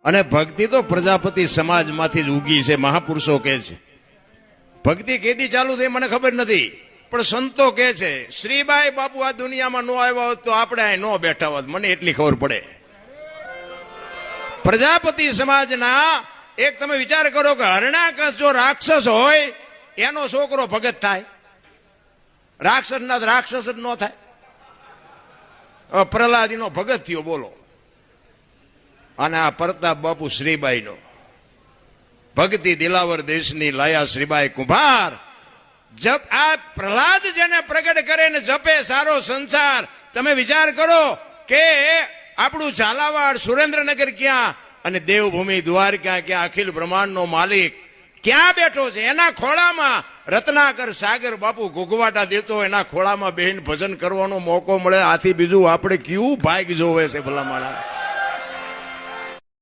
અને ભક્તિ તો પ્રજાપતિ સમાજમાંથી જ ઉગી છે, મહાપુરુષો કહે છે. ભક્તિ કેદી ચાલુ થઈ મને ખબર નથી, પણ સંતો કહે છે શ્રીબાઈ બાપુ આ દુનિયામાં નો આવ્યા હોત તો આપણે અહીં નો બેઠા હોત, મને એટલી ખબર પડે. પ્રજાપતિ સમાજના એક તમે વિચાર કરો કે હરણાકશ જો રાક્ષસ હોય એનો છોકરો ભગત થાય, રાક્ષસ ના રાક્ષસ જ ન થાય. પ્રહલાદી નો ભગત થયો બોલો, અને આ પ્રતાપ બાપુ શ્રીબાઈ નો ભક્તિ દિલાવર દેશની લાયા શ્રીબાઈ કુંભાર. જપ આ પ્રહલાદ જેને પ્રગટ કરે ને જપે સારો સંસાર. તમે વિચાર કરો કે આપણું ઝાલાવાડ સુરેન્દ્રનગર ક્યાં અને દેવભૂમિ દ્વારકા ક્યાં, અખિલ બ્રહ્માંડનો માલિક ક્યાં બેઠો છે? એના ખોળામાં રત્નાકર સાગર બાપુ ઘૂઘવાટા દેતો, એના ખોળામાં બેહીને ભજન કરવાનો મોકો મળે. આથી બીજું આપણે કયું ભાગ જોવે છે ભલા મારા.